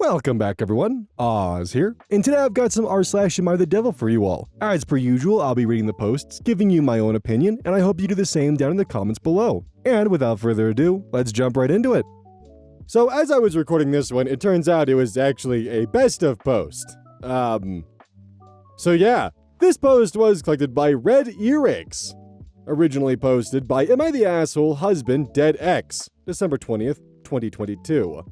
Welcome back, everyone. Oz here, and today I've got some r/AmITheDevil for you all. As per usual, I'll be reading the posts, giving you my own opinion, and I hope you do the same down in the comments below. And without further ado, let's jump right into it. So as I was recording this one, it turns out it was actually a best of post. So yeah, this post was collected by Red Earaches. Originally posted by Am I the Asshole Husband Dead Ex, December 20th, 2022.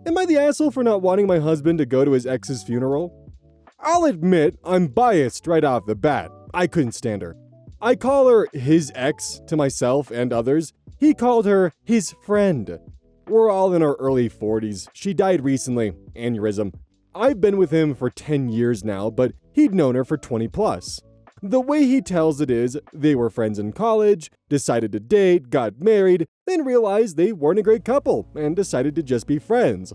Am I the asshole for not wanting my husband to go to his ex's funeral? I'll admit, I'm biased right off the bat. I couldn't stand her. I call her his ex to myself and others. He called her his friend. We're all in our early 40s. She died recently, aneurysm. I've been with him for 10 years now, but he'd known her for 20 plus. The way he tells it is, they were friends in college, decided to date, got married, then realized they weren't a great couple, and decided to just be friends.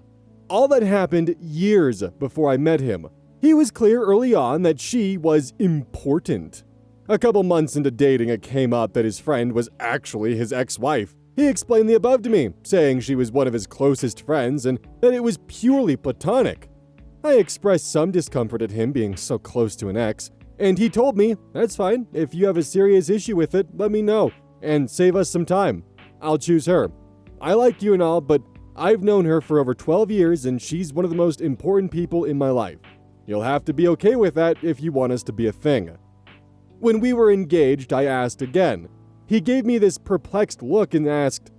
All that happened years before I met him. He was clear early on that she was important. A couple months into dating, it came up that his friend was actually his ex-wife. He explained the above to me, saying she was one of his closest friends and that it was purely platonic. I expressed some discomfort at him being so close to an ex, and he told me, that's fine, if you have a serious issue with it, let me know, and save us some time. I'll choose her. I like you and all, but I've known her for over 12 years and she's one of the most important people in my life. You'll have to be okay with that if you want us to be a thing. When we were engaged, I asked again. He gave me this perplexed look and asked,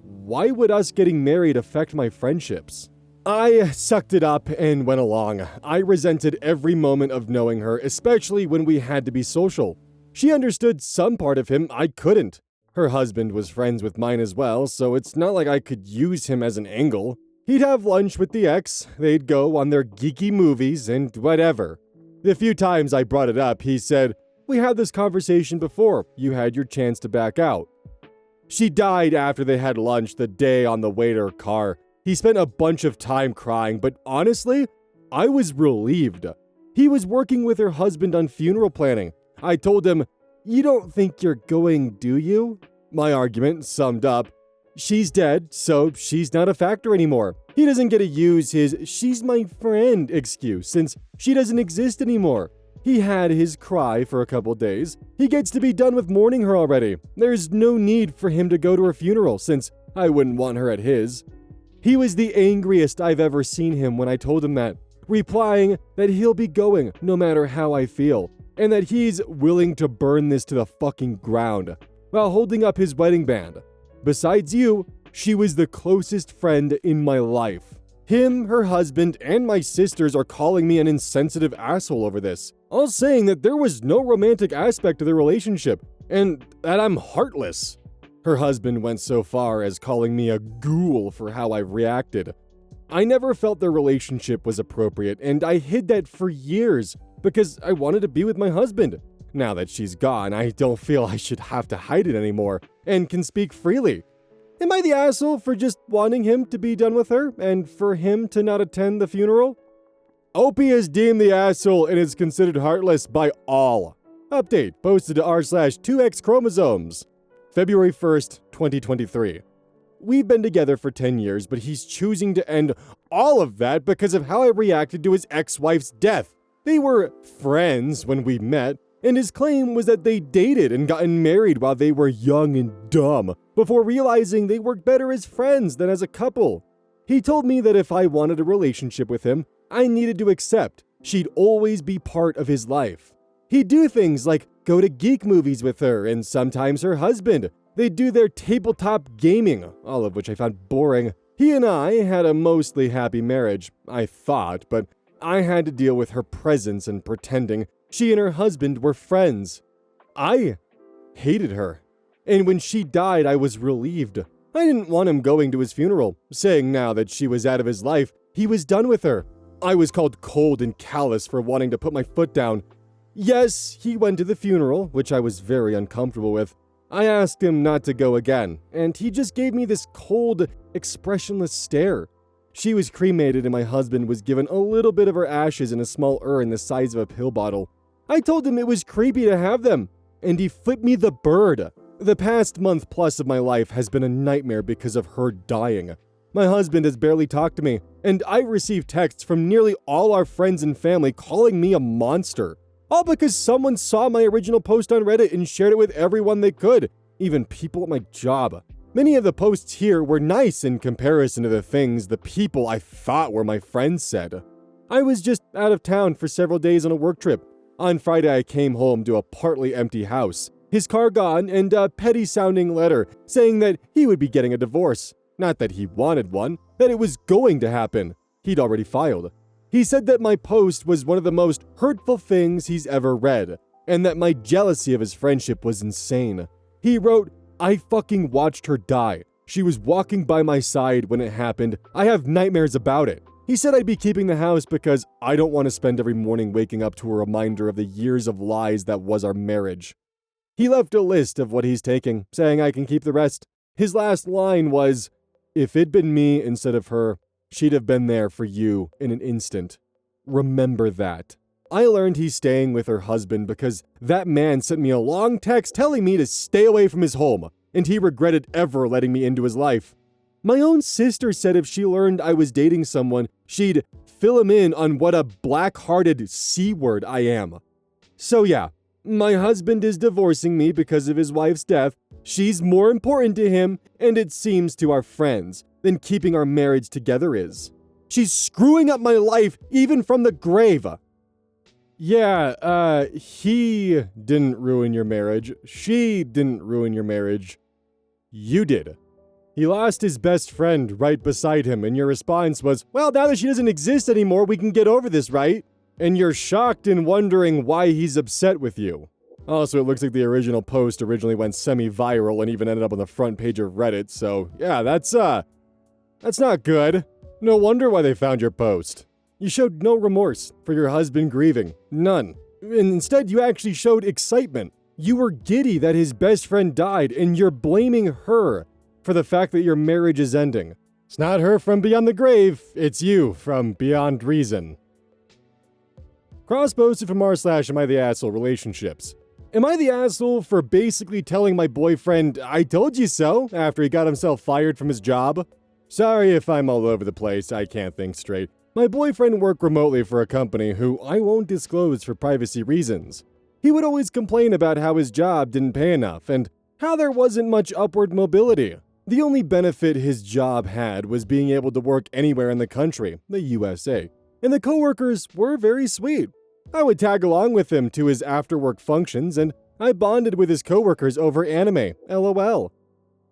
why would us getting married affect my friendships? I sucked it up and went along. I resented every moment of knowing her, especially when we had to be social. She understood some part of him I couldn't. Her husband was friends with mine as well, so it's not like I could use him as an angle. He'd have lunch with the ex, they'd go on their geeky movies, and whatever. The few times I brought it up, he said, we had this conversation before, you had your chance to back out. She died after they had lunch the day on the way to her car. He spent a bunch of time crying, but honestly, I was relieved. He was working with her husband on funeral planning. I told him, you don't think you're going, do you? My argument summed up, she's dead, so she's not a factor anymore. He doesn't get to use his she's my friend excuse since she doesn't exist anymore. He had his cry for a couple days. He gets to be done with mourning her already. There's no need for him to go to her funeral since I wouldn't want her at his. He was the angriest I've ever seen him when I told him that, replying that he'll be going no matter how I feel, and that he's willing to burn this to the fucking ground, while holding up his wedding band. Besides you, she was the closest friend in my life. Him, her husband, and my sisters are calling me an insensitive asshole over this, all saying that there was no romantic aspect to the relationship, and that I'm heartless. Her husband went so far as calling me a ghoul for how I reacted. I never felt their relationship was appropriate, and I hid that for years because I wanted to be with my husband. Now that she's gone, I don't feel I should have to hide it anymore and can speak freely. Am I the asshole for just wanting him to be done with her and for him to not attend the funeral? Opie is deemed the asshole and is considered heartless by all. Update posted to r/2x chromosomes. February 1st, 2023. We've been together for 10 years, but he's choosing to end all of that because of how I reacted to his ex-wife's death. They were friends when we met, and his claim was that they dated and gotten married while they were young and dumb, before realizing they worked better as friends than as a couple. He told me that if I wanted a relationship with him, I needed to accept she'd always be part of his life. He'd do things like go to geek movies with her and sometimes her husband. They'd do their tabletop gaming, all of which I found boring. He and I had a mostly happy marriage, I thought, but I had to deal with her presence and pretending she and her husband were friends. I hated her. And when she died, I was relieved. I didn't want him going to his funeral, saying now that she was out of his life, he was done with her. I was called cold and callous for wanting to put my foot down. Yes, he went to the funeral, which I was very uncomfortable with. I asked him not to go again, and he just gave me this cold, expressionless stare. She was cremated and my husband was given a little bit of her ashes in a small urn the size of a pill bottle. I told him it was creepy to have them, and he flipped me the bird. The past month plus of my life has been a nightmare because of her dying. My husband has barely talked to me, and I received texts from nearly all our friends and family calling me a monster. All because someone saw my original post on Reddit and shared it with everyone they could, even people at my job. Many of the posts here were nice in comparison to the things the people I thought were my friends said. I was just out of town for several days on a work trip. On Friday, I came home to a partly empty house, his car gone, and a petty-sounding letter saying that he would be getting a divorce. Not that he wanted one, that it was going to happen. He'd already filed. He said that my post was one of the most hurtful things he's ever read, and that my jealousy of his friendship was insane. He wrote, "I fucking watched her die. She was walking by my side when it happened. I have nightmares about it." He said I'd be keeping the house because I don't want to spend every morning waking up to a reminder of the years of lies that was our marriage. He left a list of what he's taking, saying I can keep the rest. His last line was, "If it'd been me instead of her, she'd have been there for you in an instant. Remember that." I learned he's staying with her husband because that man sent me a long text telling me to stay away from his home, and he regretted ever letting me into his life. My own sister said if she learned I was dating someone, she'd fill him in on what a black-hearted C-word I am. So yeah, my husband is divorcing me because of his wife's death. She's more important to him, and it seems to our friends, than keeping our marriage together is. She's screwing up my life even from the grave. Yeah, he didn't ruin your marriage. She didn't ruin your marriage. You did. He lost his best friend right beside him, and your response was, "Well, now that she doesn't exist anymore, we can get over this, right?" And you're shocked and wondering why he's upset with you. Also, it looks like the original post originally went semi-viral and even ended up on the front page of Reddit, so yeah, that's not good. No wonder why they found your post. You showed no remorse for your husband grieving. None. And instead, you actually showed excitement. You were giddy that his best friend died, and you're blaming her for the fact that your marriage is ending. It's not her from beyond the grave, it's you from beyond reason. Cross-posted from r/AmITheAsshole relationships. Am I the asshole for basically telling my boyfriend, "I told you so," after he got himself fired from his job? Sorry if I'm all over the place, I can't think straight. My boyfriend worked remotely for a company who I won't disclose for privacy reasons. He would always complain about how his job didn't pay enough and how there wasn't much upward mobility. The only benefit his job had was being able to work anywhere in the country, the USA, and the coworkers were very sweet. I would tag along with him to his after-work functions, and I bonded with his coworkers over anime, LOL.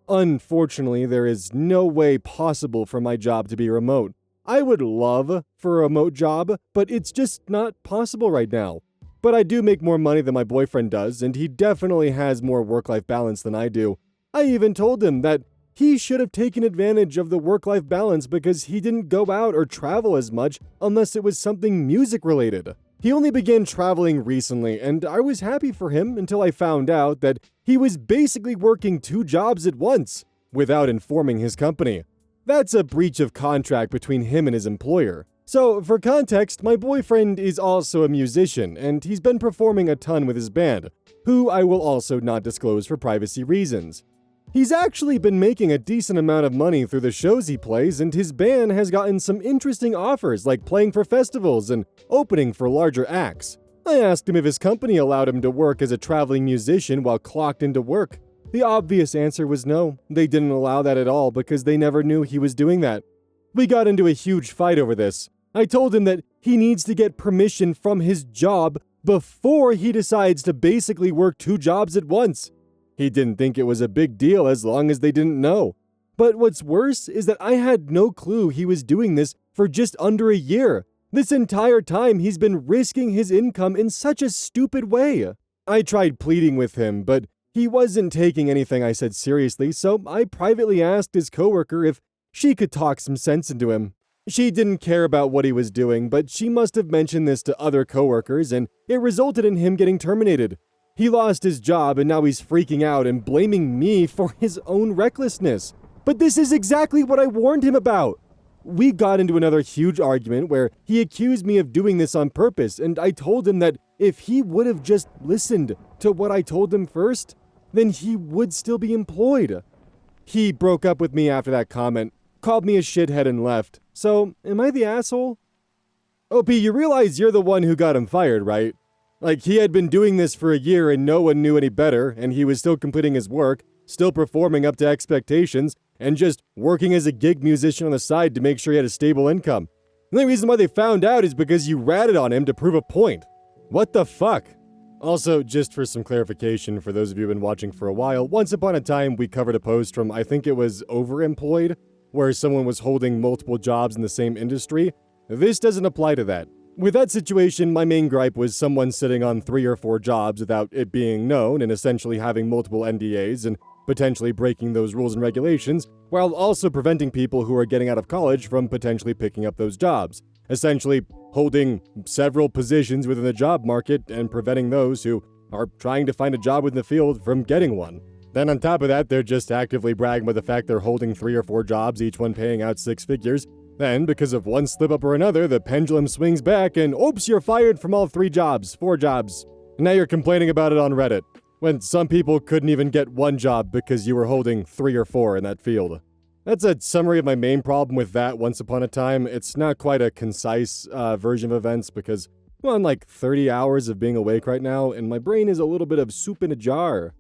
Unfortunately, there is no way possible for my job to be remote. I would love for a remote job, but it's just not possible right now. But I do make more money than my boyfriend does, and he definitely has more work-life balance than I do. I even told him that he should have taken advantage of the work-life balance because he didn't go out or travel as much unless it was something music-related. He only began traveling recently, and I was happy for him until I found out that he was basically working 2 jobs at once, without informing his company. That's a breach of contract between him and his employer. So, for context, my boyfriend is also a musician, and he's been performing a ton with his band, who I will also not disclose for privacy reasons. He's actually been making a decent amount of money through the shows he plays, and his band has gotten some interesting offers like playing for festivals and opening for larger acts. I asked him if his company allowed him to work as a traveling musician while clocked into work. The obvious answer was no, they didn't allow that at all because they never knew he was doing that. We got into a huge fight over this. I told him that he needs to get permission from his job before he decides to basically work 2 jobs at once. He didn't think it was a big deal as long as they didn't know. But what's worse is that I had no clue he was doing this for just under a year. This entire time he's been risking his income in such a stupid way. I tried pleading with him, but he wasn't taking anything I said seriously, so I privately asked his coworker if she could talk some sense into him. She didn't care about what he was doing, but she must have mentioned this to other coworkers, and it resulted in him getting terminated. He lost his job, and now he's freaking out and blaming me for his own recklessness. But this is exactly what I warned him about. We got into another huge argument where he accused me of doing this on purpose, and I told him that if he would have just listened to what I told him first, then he would still be employed. He broke up with me after that comment. called me a shithead and left. So, am I the asshole? OP, you realize you're the one who got him fired, right? Like, he had been doing this for a year and no one knew any better, and he was still completing his work, still performing up to expectations, and just working as a gig musician on the side to make sure he had a stable income. The only reason why they found out is because you ratted on him to prove a point. What the fuck? Also, just for some clarification for those of you who've been watching for a while, once upon a time we covered a post from, I think it was Overemployed, where someone was holding multiple jobs in the same industry. This doesn't apply to that. With that situation, my main gripe was someone sitting on 3 or 4 jobs without it being known and essentially having multiple NDAs and potentially breaking those rules and regulations, while also preventing people who are getting out of college from potentially picking up those jobs. Essentially holding several positions within the job market and preventing those who are trying to find a job in the field from getting one. Then on top of that, they're just actively bragging about the fact they're holding 3 or 4 jobs, each one paying out 6 figures. Then, because of one slip-up or another, the pendulum swings back and oops, you're fired from all 3 jobs, 4 jobs. And now you're complaining about it on Reddit, when some people couldn't even get 1 job because you were holding 3 or 4 in that field. That's a summary of my main problem with that once upon a time. It's not quite a concise version of events because, well, I'm like 30 hours of being awake right now, and my brain is a little bit of soup in a jar.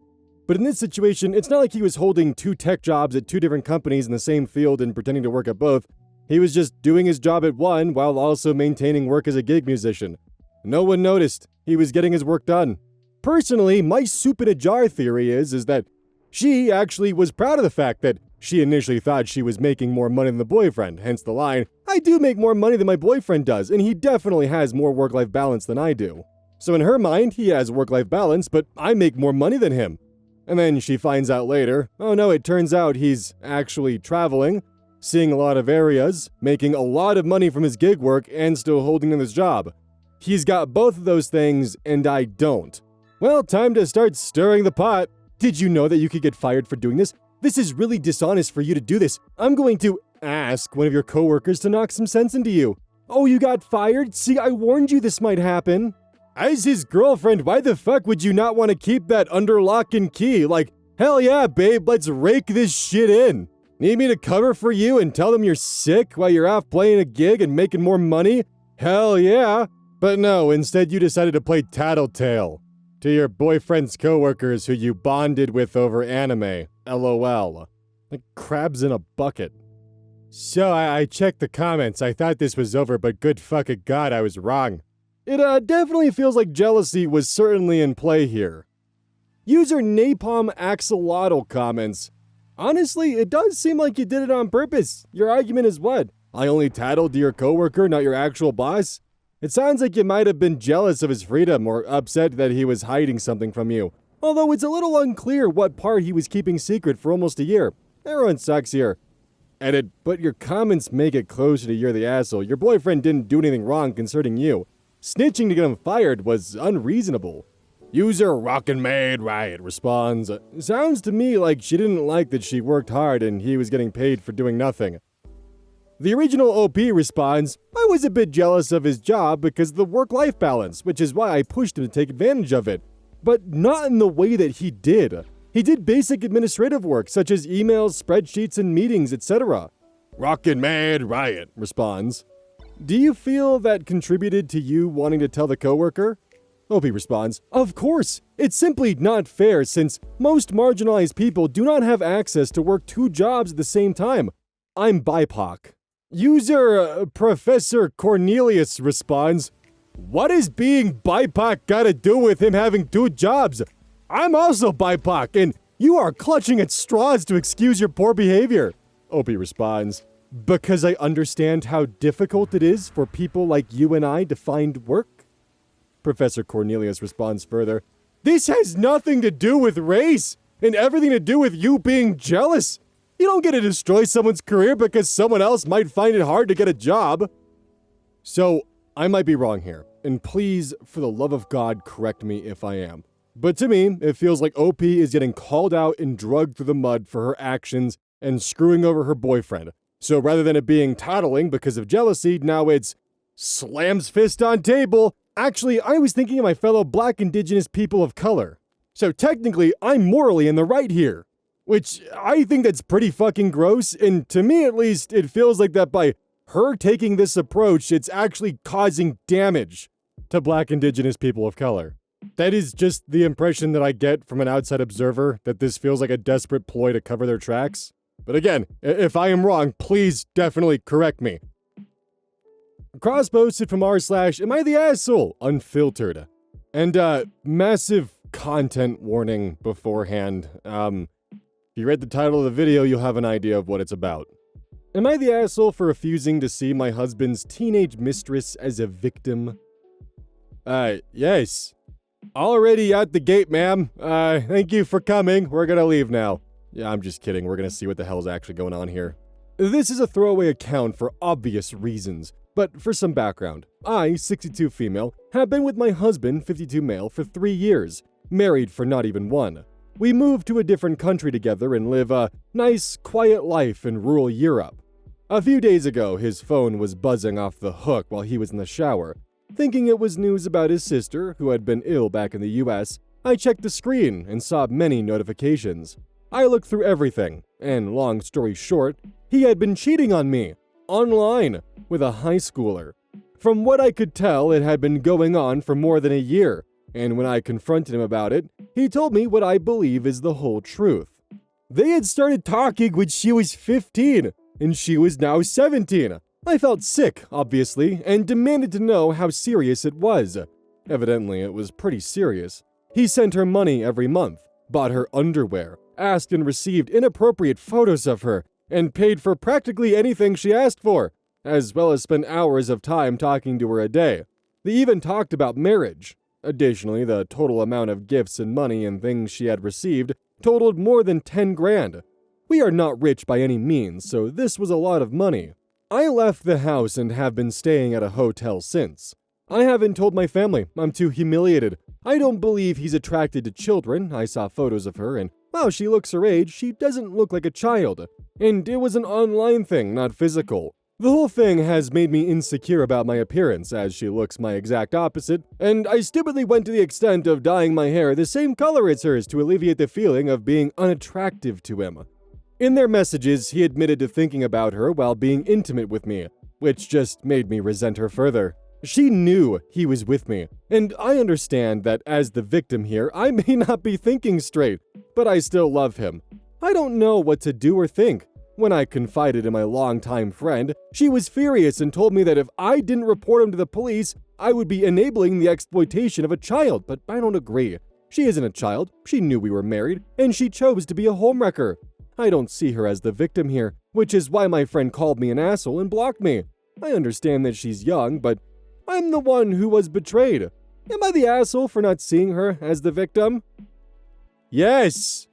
But in this situation, it's not like he was holding 2 tech jobs at 2 different companies in the same field and pretending to work at both. He was just doing his job at one while also maintaining work as a gig musician. No one noticed. He was getting his work done. Personally, my soup in a jar theory is that she actually was proud of the fact that she initially thought she was making more money than the boyfriend, hence the line, I do make more money than my boyfriend does, and he definitely has more work-life balance than I do. So in her mind, he has work-life balance, but I make more money than him. And then she finds out later, oh no, it turns out he's actually traveling, seeing a lot of areas, making a lot of money from his gig work, and still holding in his job. He's got both of those things, and I don't. Well, time to start stirring the pot. Did you know that you could get fired for doing this? This is really dishonest for you to do this. I'm going to ask one of your coworkers to knock some sense into you. Oh, you got fired? See, I warned you this might happen. As his girlfriend, why the fuck would you not want to keep that under lock and key? Like, hell yeah, babe, let's rake this shit in. Need me to cover for you and tell them you're sick while you're off playing a gig and making more money? Hell yeah. But no, instead you decided to play tattletale to your boyfriend's coworkers who you bonded with over anime. LOL. Like crabs in a bucket. So I checked the comments. I thought this was over, but good fucking god, I was wrong. It definitely feels like jealousy was certainly in play here. User Napalm Axolotl comments, honestly, it does seem like you did it on purpose. Your argument is what? I only tattled to your coworker, not your actual boss? It sounds like you might have been jealous of his freedom or upset that he was hiding something from you. Although it's a little unclear what part he was keeping secret for almost a year. Everyone sucks here. Edit, but your comments make it closer to you're the asshole. Your boyfriend didn't do anything wrong concerning you. Snitching to get him fired was unreasonable. User Rockin' Maid Riot responds, sounds to me like she didn't like that she worked hard and he was getting paid for doing nothing. The original OP responds, I was a bit jealous of his job because of the work-life balance, which is why I pushed him to take advantage of it. But not in the way that he did. He did basic administrative work, such as emails, spreadsheets, and meetings, etc. Rockin' Mad Riot responds, do you feel that contributed to you wanting to tell the coworker? OP responds, of course. It's simply not fair since most marginalized people do not have access to work 2 jobs at the same time. I'm BIPOC. User Professor Cornelius responds, what is being BIPOC got to do with him having 2 jobs? I'm also BIPOC, and you are clutching at straws to excuse your poor behavior. OP responds, because I understand how difficult it is for people like you and I to find work. Professor Cornelius responds further, this has nothing to do with race, and everything to do with you being jealous. You don't get to destroy someone's career because someone else might find it hard to get a job. So, I might be wrong here, and please, for the love of God, correct me if I am. But to me, it feels like OP is getting called out and drugged through the mud for her actions and screwing over her boyfriend. So rather than it being tattling because of jealousy, now it's slams fist on table. Actually, I was thinking of my fellow Black Indigenous people of color. So technically, I'm morally in the right here. Which I think that's pretty fucking gross, and to me at least, it feels like that by her taking this approach, it's actually causing damage to Black Indigenous people of color. That is just the impression that I get from an outside observer, that this feels like a desperate ploy to cover their tracks. But again, if I am wrong, please definitely correct me. Cross-posted from r/AmITheAsshole Unfiltered. And massive content warning beforehand. If you read the title of the video, you'll have an idea of what it's about. Am I the asshole for refusing to see my husband's teenage mistress as a victim? Yes. Already out the gate, ma'am. Thank you for coming. We're gonna leave now. Yeah, I'm just kidding. We're gonna see what the hell's actually going on here. This is a throwaway account for obvious reasons, but for some background. I, 62 female, have been with my husband, 52 male, for 3 years, married for not even 1. We moved to a different country together and live a nice, quiet life in rural Europe. A few days ago, his phone was buzzing off the hook while he was in the shower. Thinking it was news about his sister, who had been ill back in the US, I checked the screen and saw many notifications. I looked through everything, and long story short, he had been cheating on me, online, with a high schooler. From what I could tell, it had been going on for more than a year, and when I confronted him about it, he told me what I believe is the whole truth. They had started talking when she was 15, and she was now 17. I felt sick, obviously, and demanded to know how serious it was. Evidently, it was pretty serious. He sent her money every month, bought her underwear, asked and received inappropriate photos of her, and paid for practically anything she asked for, as well as spent hours of time talking to her a day. They even talked about marriage. Additionally, the total amount of gifts and money and things she had received totaled more than 10 grand. We are not rich by any means, so this was a lot of money. I left the house and have been staying at a hotel since. I haven't told my family. I'm too humiliated. I don't believe he's attracted to children. I saw photos of her, and while she looks her age, she doesn't look like a child. And it was an online thing, not physical. The whole thing has made me insecure about my appearance, as she looks my exact opposite, and I stupidly went to the extent of dyeing my hair the same color as hers to alleviate the feeling of being unattractive to him. In their messages, he admitted to thinking about her while being intimate with me, which just made me resent her further. She knew he was with me, and I understand that as the victim here, I may not be thinking straight, but I still love him. I don't know what to do or think. When I confided in my longtime friend, she was furious and told me that if I didn't report him to the police, I would be enabling the exploitation of a child, but I don't agree. She isn't a child, she knew we were married, and she chose to be a homewrecker. I don't see her as the victim here, which is why my friend called me an asshole and blocked me. I understand that she's young, but I'm the one who was betrayed. Am I the asshole for not seeing her as the victim? Yes!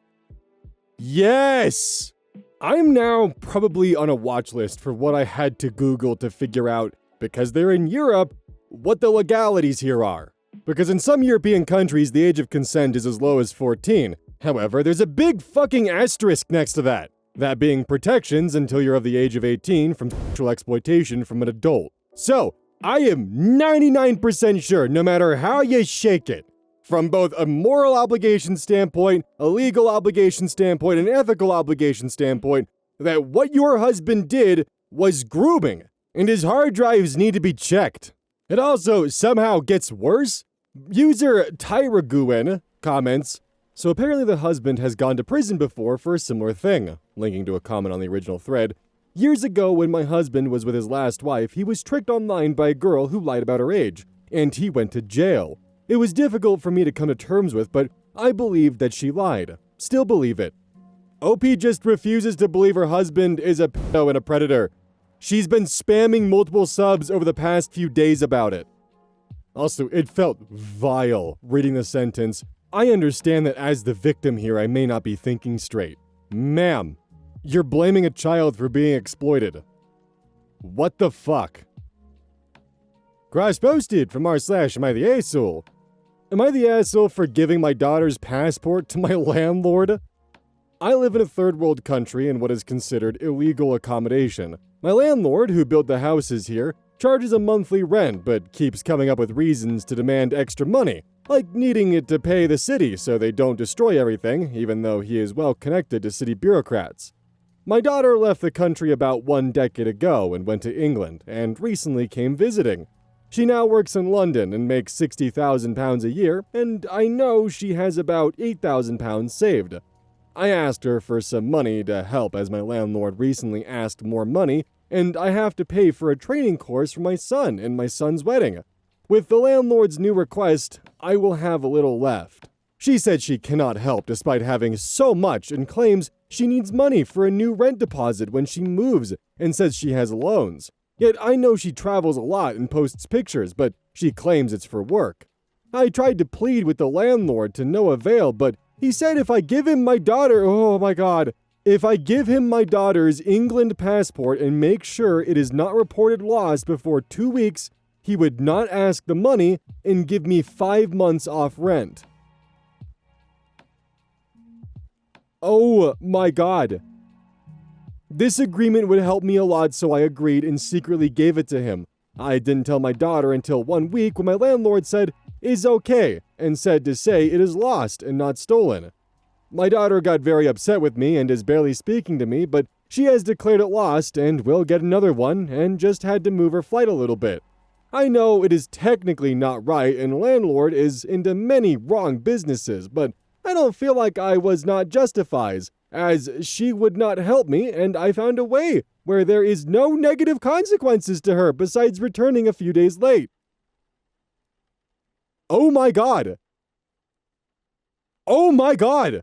Yes! I'm now probably on a watch list for what I had to Google to figure out, because they're in Europe, what the legalities here are. Because in some European countries, the age of consent is as low as 14. However, there's a big fucking asterisk next to that. That being protections until you're of the age of 18 from sexual exploitation from an adult. So, I am 99% sure, no matter how you shake it, from both a moral obligation standpoint, a legal obligation standpoint, an ethical obligation standpoint, that what your husband did was grooming, and his hard drives need to be checked. It also somehow gets worse. User Tyraguin comments, so apparently the husband has gone to prison before for a similar thing, linking to a comment on the original thread. Years ago, when my husband was with his last wife, he was tricked online by a girl who lied about her age, and he went to jail. It was difficult for me to come to terms with, but I believed that she lied. Still believe it. OP just refuses to believe her husband is a pedo and a predator. She's been spamming multiple subs over the past few days about it. Also, it felt vile reading the sentence. I understand that as the victim here, I may not be thinking straight. Ma'am, you're blaming a child for being exploited. What the fuck? Cross-posted from r/AmITheAsshole. Am I the asshole for giving my daughter's passport to my landlord? I live in a third world country in what is considered illegal accommodation. My landlord, who built the houses here, charges a monthly rent but keeps coming up with reasons to demand extra money. like needing it to pay the city so they don't destroy everything, even though he is well connected to city bureaucrats. My daughter left the country about 1 decade ago and went to England, and recently came visiting. She now works in London and makes £60,000 a year, and I know she has about £8,000 saved. I asked her for some money to help as my landlord recently asked more money, and I have to pay for a training course for my son and my son's wedding. With the landlord's new request, I will have a little left. She said she cannot help despite having so much and claims she needs money for a new rent deposit when she moves and says she has loans. Yet I know she travels a lot and posts pictures, but she claims it's for work. I tried to plead with the landlord to no avail, but he said if I give him my daughter, oh my god, if I give him my daughter's England passport and make sure it is not reported lost before 2 weeks, he would not ask the money and give me 5 months off rent. Oh my god. This agreement would help me a lot, so I agreed and secretly gave it to him. I didn't tell my daughter until 1 week when my landlord said, "Is okay," and said to say it is lost and not stolen. My daughter got very upset with me and is barely speaking to me, but she has declared it lost and will get another one and just had to move her flight a little bit. I know it is technically not right and landlord is into many wrong businesses, but I don't feel like I was not justified, as she would not help me and I found a way where there is no negative consequences to her besides returning a few days late. Oh my god! Oh my god!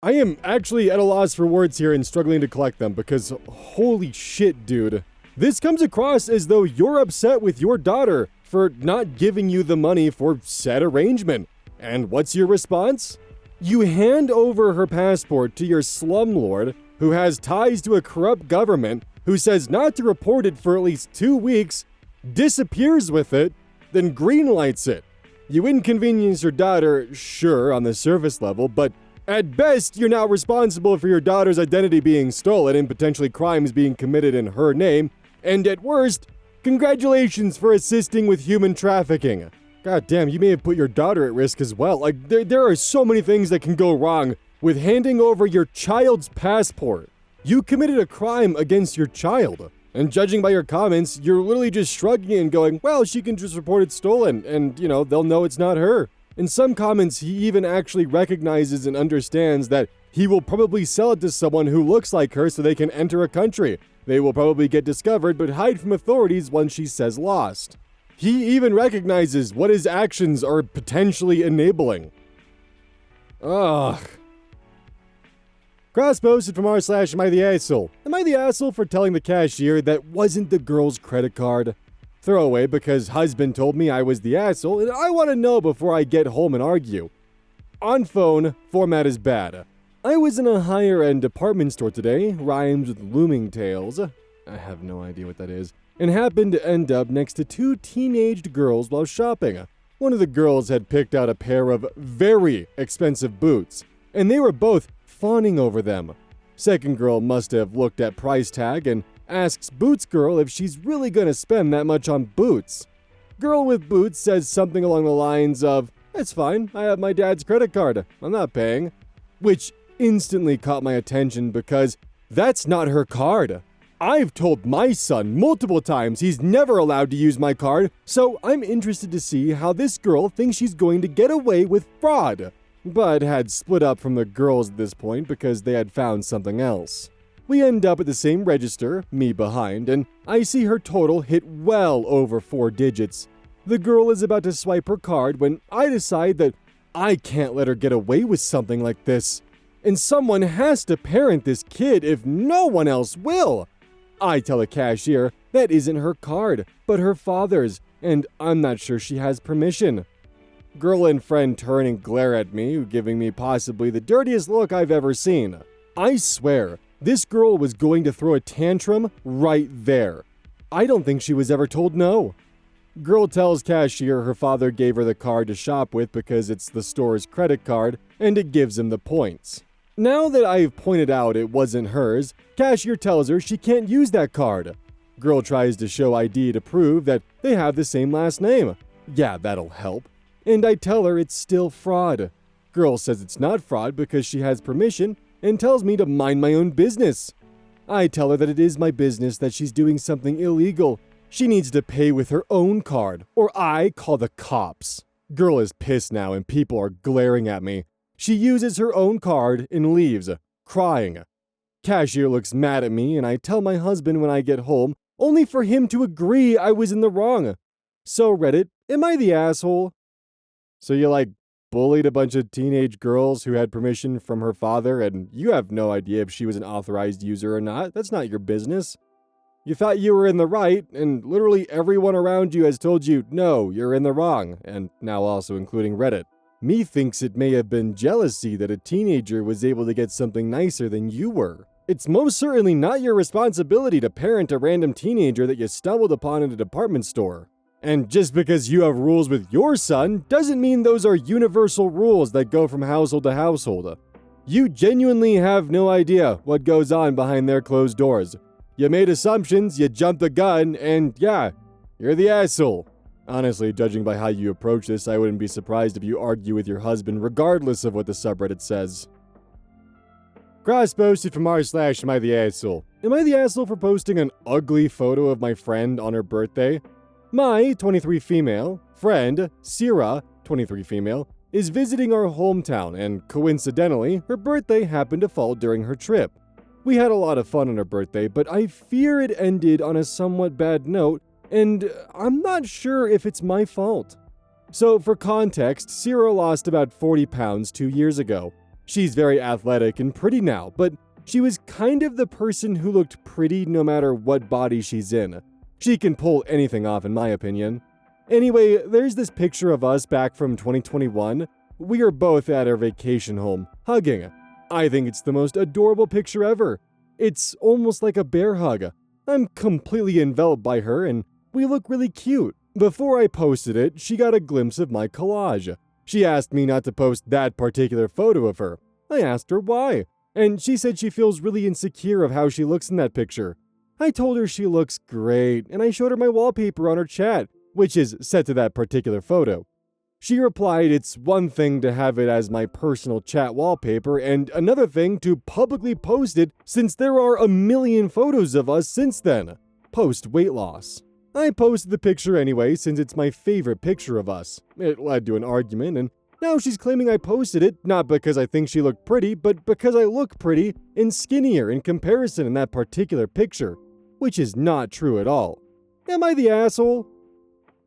I am actually at a loss for words here and struggling to collect them because holy shit, dude. This comes across as though you're upset with your daughter for not giving you the money for said arrangement. And what's your response? You hand over her passport to your slumlord, who has ties to a corrupt government, who says not to report it for at least 2 weeks, disappears with it, then greenlights it. You inconvenience your daughter, sure, on the surface level, but at best, you're now responsible for your daughter's identity being stolen and potentially crimes being committed in her name, and at worst, congratulations for assisting with human trafficking. God damn, you may have put your daughter at risk as well. Like, there are so many things that can go wrong with handing over your child's passport. You committed a crime against your child. And judging by your comments, you're literally just shrugging and going, well, she can just report it stolen and, you know, they'll know it's not her. In some comments, he even actually recognizes and understands that he will probably sell it to someone who looks like her so they can enter a country. They will probably get discovered but hide from authorities once she says lost. He even recognizes what his actions are potentially enabling. Ugh. Cross posted from r/am I the asshole. Am I the asshole for telling the cashier that wasn't the girl's credit card? Throwaway because husband told me I was the asshole and I want to know before I get home and argue. On phone, format is bad. I was in a higher end department store today, rhymes with looming tales. I have no idea what that is. And happened to end up next to 2 teenaged girls while shopping. One of the girls had picked out a pair of very expensive boots, and they were both fawning over them. Second girl must have looked at price tag and asks Boots girl if she's really gonna spend that much on boots. Girl with boots says something along the lines of, "It's fine, I have my dad's credit card, I'm not paying." Which instantly caught my attention because that's not her card. I've told my son multiple times he's never allowed to use my card, so I'm interested to see how this girl thinks she's going to get away with fraud, but had split up from the girls at this point because they had found something else. We end up at the same register, me behind, and I see her total hit well over 4 digits. The girl is about to swipe her card when I decide that I can't let her get away with something like this, and someone has to parent this kid if no one else will. I tell the cashier that isn't her card, but her father's, and I'm not sure she has permission. Girl and friend turn and glare at me, giving me possibly the dirtiest look I've ever seen. I swear, this girl was going to throw a tantrum right there. I don't think she was ever told no. Girl tells cashier her father gave her the card to shop with because it's the store's credit card, and it gives him the points. Now that I've pointed out it wasn't hers, cashier tells her she can't use that card. Girl tries to show ID to prove that they have the same last name. Yeah, that'll help. and I tell her it's still fraud. Girl says it's not fraud because she has permission and tells me to mind my own business. I tell her that it is my business that she's doing something illegal. She needs to pay with her own card, or I call the cops. Girl is pissed now and people are glaring at me. She uses her own card and leaves, crying. Cashier looks mad at me and I tell my husband when I get home, only for him to agree I was in the wrong. So Reddit, am I the asshole? So you bullied a bunch of teenage girls who had permission from her father and you have no idea if she was an authorized user or not. That's not your business. You thought you were in the right, and literally everyone around you has told you, no, you're in the wrong, and now also including Reddit. Me thinks it may have been jealousy that a teenager was able to get something nicer than you were. It's most certainly not your responsibility to parent a random teenager that you stumbled upon in a department store. And just because you have rules with your son doesn't mean those are universal rules that go from household to household. You genuinely have no idea what goes on behind their closed doors. You made assumptions, you jumped the gun, and yeah, you're the asshole. Honestly, judging by how you approach this, I wouldn't be surprised if you argue with your husband regardless of what the subreddit says. Cross-posted from r/am I the asshole. Am I the asshole for posting an ugly photo of my friend on her birthday? My 23 female friend, Syrah, 23 female, is visiting our hometown and coincidentally, her birthday happened to fall during her trip. We had a lot of fun on her birthday, but I fear it ended on a somewhat bad note, and I'm not sure if it's my fault. So for context, Syrah lost about 40 pounds 2 years ago. She's very athletic and pretty now, but she was kind of the person who looked pretty no matter what body she's in. She can pull anything off in my opinion. Anyway, there's this picture of us back from 2021. We are both at our vacation home, hugging. I think it's the most adorable picture ever. It's almost like a bear hug. I'm completely enveloped by her and we look really cute. Before I posted it, she got a glimpse of my collage. She asked me not to post that particular photo of her. I asked her why, and she said she feels really insecure of how she looks in that picture. I told her she looks great, and I showed her my wallpaper on her chat, which is set to that particular photo. She replied it's one thing to have it as my personal chat wallpaper and another thing to publicly post it since there are a million photos of us since then. Post weight loss. I posted the picture anyway since it's my favorite picture of us. It led to an argument and now she's claiming I posted it not because I think she looked pretty, but because I look pretty and skinnier in comparison in that particular picture, which is not true at all. Am I the asshole?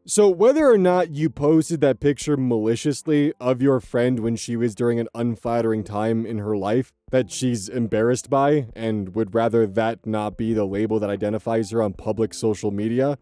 So whether or not you posted that picture maliciously of your friend when she was during an unflattering time in her life that she's embarrassed by and would rather that not be the label that identifies her on public social media,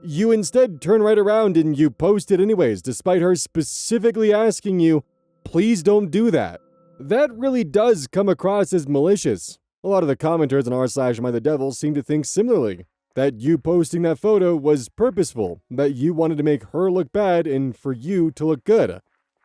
you instead turn right around and you post it anyways despite her specifically asking you, please don't do that. That really does come across as malicious. A lot of the commenters on r/AmITheDevil seem to think similarly. That you posting that photo was purposeful, that you wanted to make her look bad and for you to look good.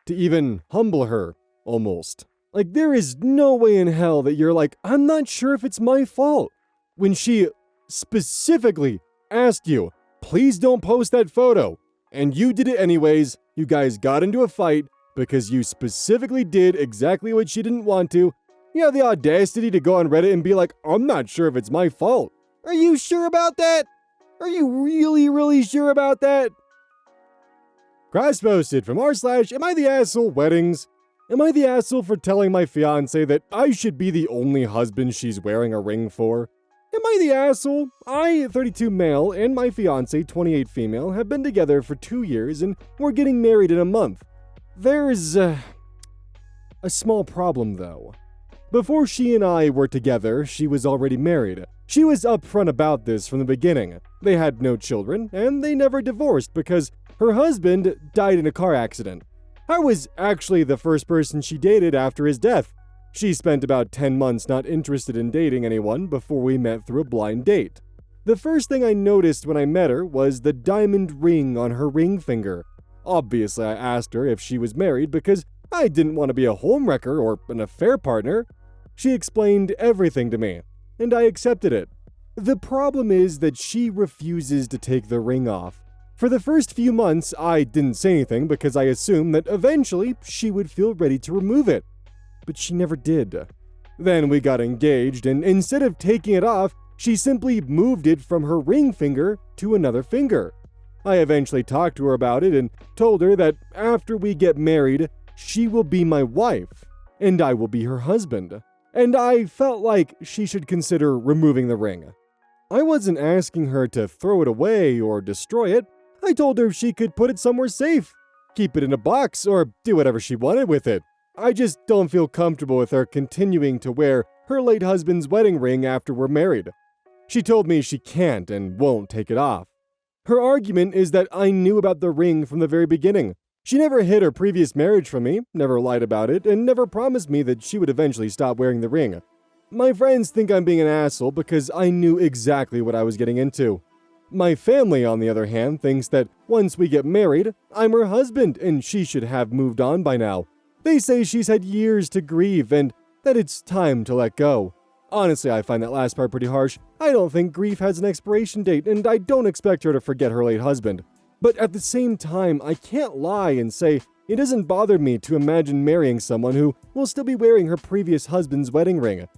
To even humble her, almost. Like, there is no way in hell that you're like, I'm not sure if it's my fault. When she specifically asked you, please don't post that photo, and you did it anyways, you guys got into a fight because you specifically did exactly what she didn't want to, you have the audacity to go on Reddit and be like, I'm not sure if it's my fault. Are you sure about that? Are you really sure about that? Cross-posted from r/am I the asshole weddings. Am I the asshole for telling my fiance that I should be the only husband she's wearing a ring for? Am I the asshole? I, 32 male, and my fiance, 28 female, have been together for 2 years and we're getting married in a month. There's a small problem though. Before she and I were together, she was already married. She was upfront about this from the beginning. They had no children, and they never divorced because her husband died in a car accident. I was actually the first person she dated after his death. She spent about 10 months not interested in dating anyone before we met through a blind date. The first thing I noticed when I met her was the diamond ring on her ring finger. Obviously, I asked her if she was married because I didn't want to be a homewrecker or an affair partner. She explained everything to me, and I accepted it. The problem is that she refuses to take the ring off. For the first few months, I didn't say anything because I assumed that eventually she would feel ready to remove it. But she never did. Then we got engaged, and instead of taking it off, she simply moved it from her ring finger to another finger. I eventually talked to her about it and told her that after we get married, she will be my wife, and I will be her husband. And I felt like she should consider removing the ring. I wasn't asking her to throw it away or destroy it. I told her she could put it somewhere safe, keep it in a box, or do whatever she wanted with it. I just don't feel comfortable with her continuing to wear her late husband's wedding ring after we're married. She told me she can't and won't take it off. Her argument is that I knew about the ring from the very beginning. She never hid her previous marriage from me, never lied about it, and never promised me that she would eventually stop wearing the ring. My friends think I'm being an asshole because I knew exactly what I was getting into. My family, on the other hand, thinks that once we get married, I'm her husband and she should have moved on by now. They say she's had years to grieve and that it's time to let go. Honestly, I find that last part pretty harsh. I don't think grief has an expiration date, and I don't expect her to forget her late husband. But at the same time, I can't lie and say it doesn't bother me to imagine marrying someone who will still be wearing her previous husband's wedding ring.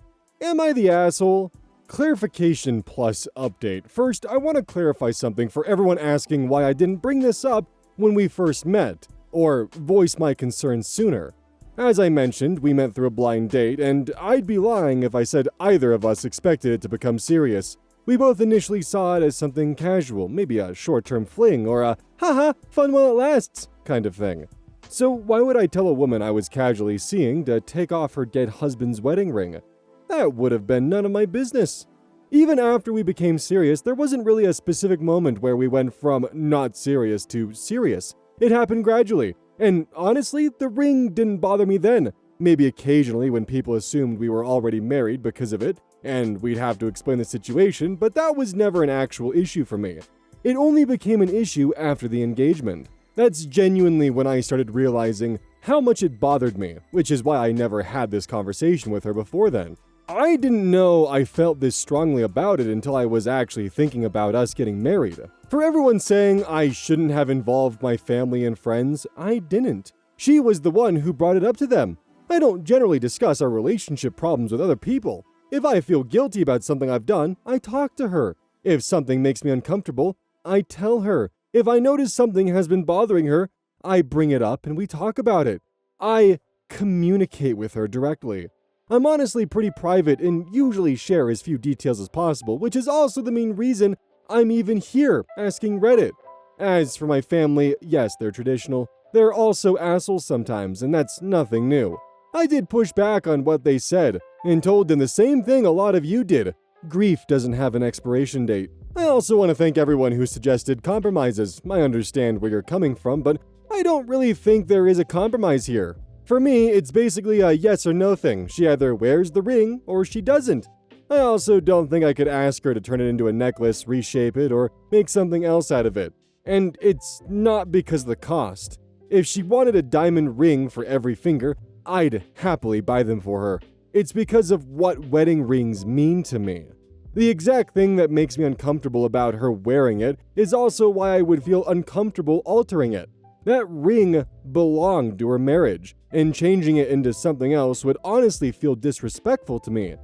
Am I the asshole? Clarification plus update. First, I want to clarify something for everyone asking why I didn't bring this up when we first met, or voice my concerns sooner. As I mentioned, we met through a blind date, and I'd be lying if I said either of us expected it to become serious. We both initially saw it as something casual, maybe a short-term fling or a haha, fun while it lasts kind of thing. So why would I tell a woman I was casually seeing to take off her dead husband's wedding ring? That would have been none of my business. Even after we became serious, there wasn't really a specific moment where we went from not serious to serious. It happened gradually. And honestly, the ring didn't bother me then. Maybe occasionally when people assumed we were already married because of it, and we'd have to explain the situation, but that was never an actual issue for me. It only became an issue after the engagement. That's genuinely when I started realizing how much it bothered me, which is why I never had this conversation with her before then. I didn't know I felt this strongly about it until I was actually thinking about us getting married. For everyone saying I shouldn't have involved my family and friends, I didn't. She was the one who brought it up to them. I don't generally discuss our relationship problems with other people. If I feel guilty about something I've done, I talk to her. If something makes me uncomfortable, I tell her. If I notice something has been bothering her, I bring it up and we talk about it. I communicate with her directly. I'm honestly pretty private and usually share as few details as possible, which is also the main reason I'm even here asking Reddit. As for my family, yes, they're traditional. They're also assholes sometimes, and that's nothing new. I did push back on what they said and told them the same thing a lot of you did. Grief doesn't have an expiration date. I also want to thank everyone who suggested compromises. I understand where you're coming from, but I don't really think there is a compromise here. For me, it's basically a yes or no thing. She either wears the ring or she doesn't. I also don't think I could ask her to turn it into a necklace, reshape it, or make something else out of it. And it's not because of the cost. If she wanted a diamond ring for every finger, I'd happily buy them for her. It's because of what wedding rings mean to me. The exact thing that makes me uncomfortable about her wearing it is also why I would feel uncomfortable altering it. That ring belonged to her marriage, and changing it into something else would honestly feel disrespectful to me.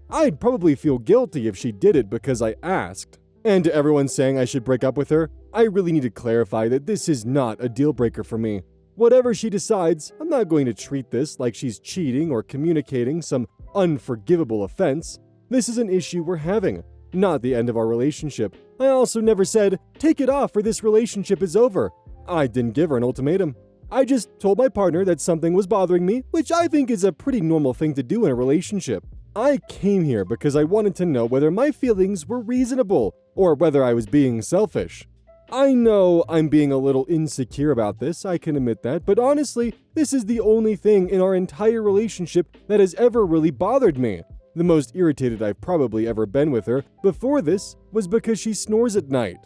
I'd probably feel guilty if she did it because I asked. And to everyone saying I should break up with her, I really need to clarify that this is not a deal breaker for me. Whatever she decides, I'm not going to treat this like she's cheating or communicating some unforgivable offense. This is an issue we're having, not the end of our relationship. I also never said, take it off or this relationship is over. I didn't give her an ultimatum. I just told my partner that something was bothering me, which I think is a pretty normal thing to do in a relationship. I came here because I wanted to know whether my feelings were reasonable or whether I was being selfish. I know I'm being a little insecure about this, I can admit that, but honestly, this is the only thing in our entire relationship that has ever really bothered me. The most irritated I've probably ever been with her before this was because she snores at night.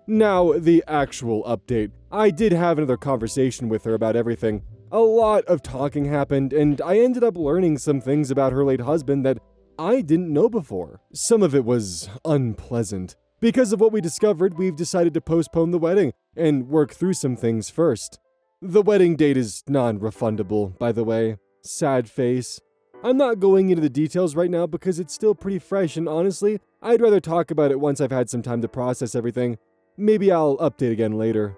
Now, the actual update. I did have another conversation with her about everything. A lot of talking happened, and I ended up learning some things about her late husband that I didn't know before. Some of it was unpleasant. Because of what we discovered, we've decided to postpone the wedding and work through some things first. The wedding date is non-refundable, by the way. Sad face. I'm not going into the details right now because it's still pretty fresh, and honestly, I'd rather talk about it once I've had some time to process everything. Maybe I'll update again later.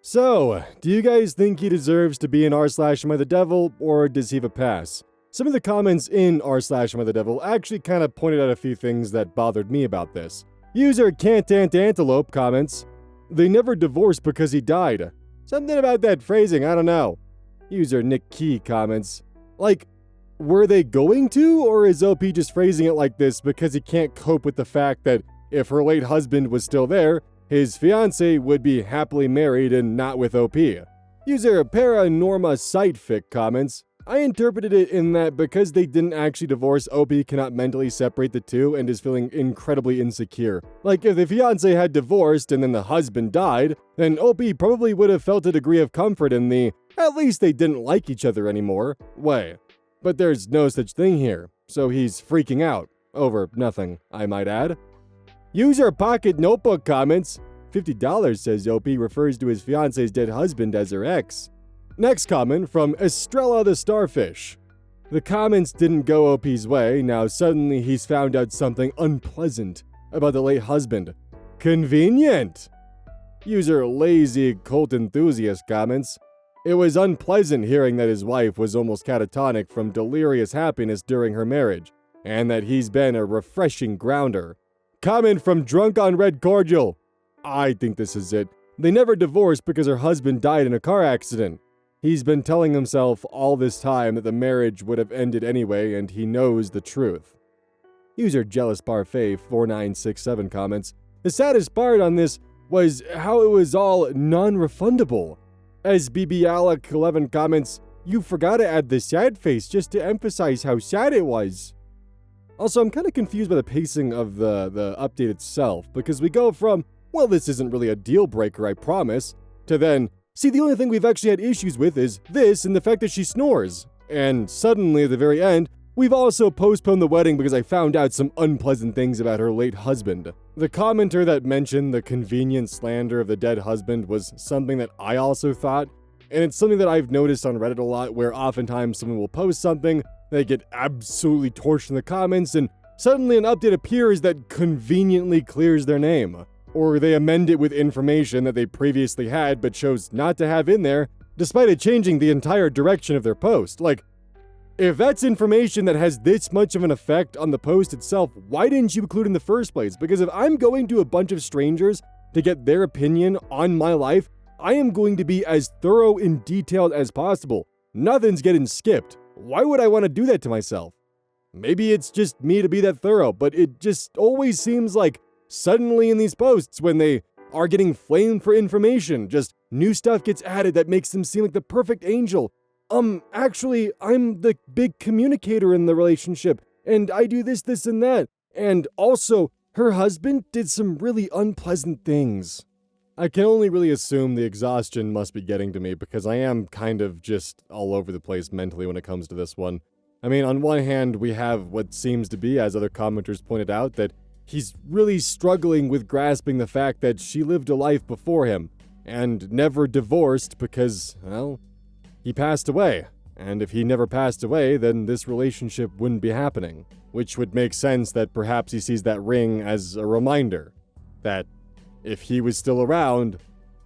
So, do you guys think he deserves to be in r/AmITheDevil, or does he have a pass? Some of the comments in r/AmITheDevil actually kind of pointed out a few things that bothered me about this. User Cantantantelope comments, "They never divorced because he died." Something about that phrasing, I don't know. User Nick Key comments, like, were they going to, or is OP just phrasing it like this because he can't cope with the fact that if her late husband was still there, his fiance would be happily married and not with OP? User Paranorma Sightfic comments, I interpreted it in that because they didn't actually divorce, OP cannot mentally separate the two and is feeling incredibly insecure. Like, if the fiance had divorced and then the husband died, then OP probably would have felt a degree of comfort in the, at least they didn't like each other anymore, way. But there's no such thing here, so he's freaking out. Over nothing, I might add. User Pocket Notebook comments, $50 says OP refers to his fiance's dead husband as her ex. Next comment from Estrella the Starfish. The comments didn't go OP's way, now suddenly he's found out something unpleasant about the late husband. Convenient! User Lazy Cult Enthusiast comments, it was unpleasant hearing that his wife was almost catatonic from delirious happiness during her marriage, and that he's been a refreshing grounder. Comment from Drunk on Red Cordial. I think this is it. They never divorced because her husband died in a car accident. He's been telling himself all this time that the marriage would have ended anyway, and he knows the truth. User Jealous Parfait 4967 comments, the saddest part on this was how it was all non-refundable. As BB Alec 11 comments, you forgot to add the sad face just to emphasize how sad it was. Also, I'm kind of confused by the pacing of the update itself, because we go from, well, this isn't really a deal breaker, I promise, to then, see, the only thing we've actually had issues with is this and the fact that she snores. And suddenly, at the very end, we've also postponed the wedding because I found out some unpleasant things about her late husband. The commenter that mentioned the convenient slander of the dead husband was something that I also thought, and it's something that I've noticed on Reddit a lot, where oftentimes someone will post something, they get absolutely torched in the comments, and suddenly an update appears that conveniently clears their name. Or they amend it with information that they previously had but chose not to have in there, despite it changing the entire direction of their post. Like, if that's information that has this much of an effect on the post itself, why didn't you include it in the first place? Because if I'm going to a bunch of strangers to get their opinion on my life, I am going to be as thorough and detailed as possible. Nothing's getting skipped. Why would I want to do that to myself? Maybe it's just me to be that thorough, but it just always seems like suddenly in these posts, when they are getting flamed for information, just new stuff gets added that makes them seem like the perfect angel. Actually, I'm the big communicator in the relationship, and I do this, this, and that. And also, her husband did some really unpleasant things. I can only really assume the exhaustion must be getting to me, because I am kind of just all over the place mentally when it comes to this one. I mean, on one hand, we have what seems to be, as other commenters pointed out, that he's really struggling with grasping the fact that she lived a life before him, and never divorced because, well, he passed away. And if he never passed away, then this relationship wouldn't be happening. Which would make sense that perhaps he sees that ring as a reminder that if he was still around,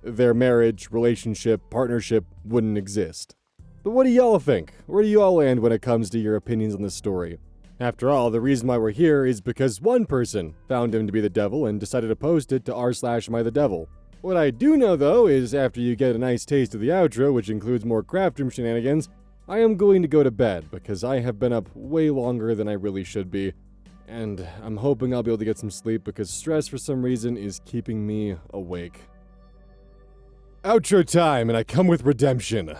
their marriage, relationship, partnership wouldn't exist. But what do y'all think? Where do you all land when it comes to your opinions on this story? After all, the reason why we're here is because one person found him to be the devil and decided to post it to r/AmITheDevil. What I do know, though, is after you get a nice taste of the outro, which includes more craft room shenanigans, I am going to go to bed because I have been up way longer than I really should be, and I'm hoping I'll be able to get some sleep because stress for some reason is keeping me awake. Outro time, and I come with redemption.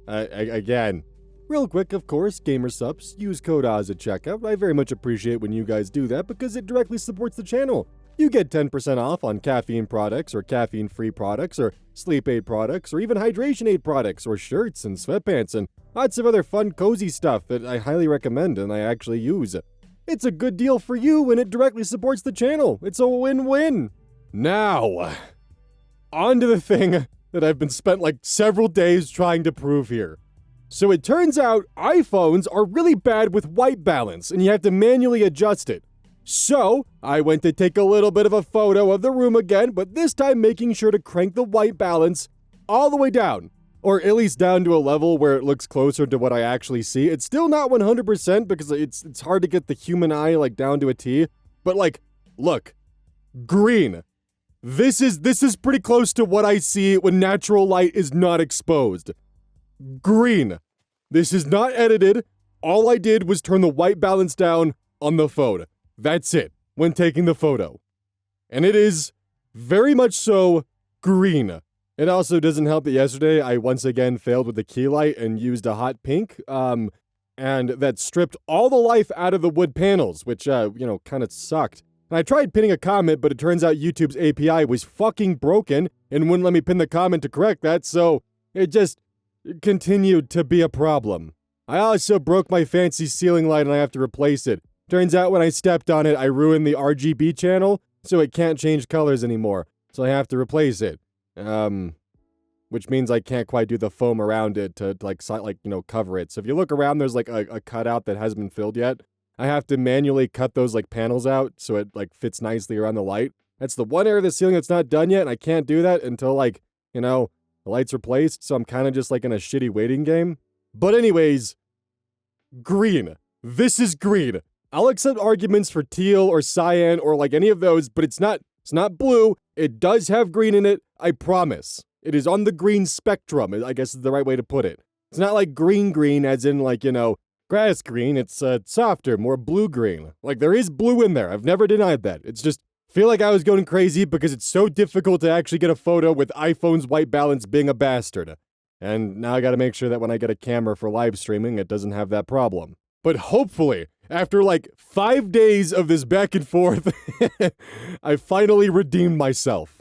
Again. Real quick, of course, gamer subs, use code OZ at checkout. I very much appreciate when you guys do that because it directly supports the channel. You get 10% off on caffeine products or caffeine-free products or sleep aid products or even hydration aid products or shirts and sweatpants and lots of other fun, cozy stuff that I highly recommend and I actually use. It's a good deal for you and it directly supports the channel. It's a win-win. Now, on to the thing that I've been spent like several days trying to prove here. So it turns out iPhones are really bad with white balance and you have to manually adjust it. So I went to take a little bit of a photo of the room again, but this time making sure to crank the white balance all the way down. Or at least down to a level where it looks closer to what I actually see. It's still not 100% because it's hard to get the human eye like down to a T. But like, look, green. This is pretty close to what I see when natural light is not exposed. Green. This is not edited. All I did was turn the white balance down on the phone. That's it, when taking the photo. And it is very much so green. It also doesn't help that yesterday I once again failed with the key light and used a hot pink, and that stripped all the life out of the wood panels, which, kind of sucked. And I tried pinning a comment, but it turns out YouTube's API was fucking broken and wouldn't let me pin the comment to correct that, so it just continued to be a problem. I also broke my fancy ceiling light and I have to replace it. Turns out when I stepped on it, I ruined the RGB channel, so it can't change colors anymore, so I have to replace it. Which means I can't quite do the foam around it to cover it. So if you look around, there's like a cutout that hasn't been filled yet. I have to manually cut those like panels out so it like fits nicely around the light. That's the one area of the ceiling that's not done yet, and I can't do that until the light's replaced, so I'm kind of just like in a shitty waiting game. But anyways, green. This is green. I'll accept arguments for teal or cyan or like any of those, but it's not blue. It does have green in it, I promise. It is on the green spectrum, I guess is the right way to put it. It's not like green as in grass green. It's softer, more blue-green. Like there is blue in there. I've never denied that. It's just, feel like I was going crazy because it's so difficult to actually get a photo with iPhone's white balance being a bastard. And now I gotta make sure that when I get a camera for live streaming, it doesn't have that problem. But hopefully, after like 5 days of this back and forth, I finally redeemed myself.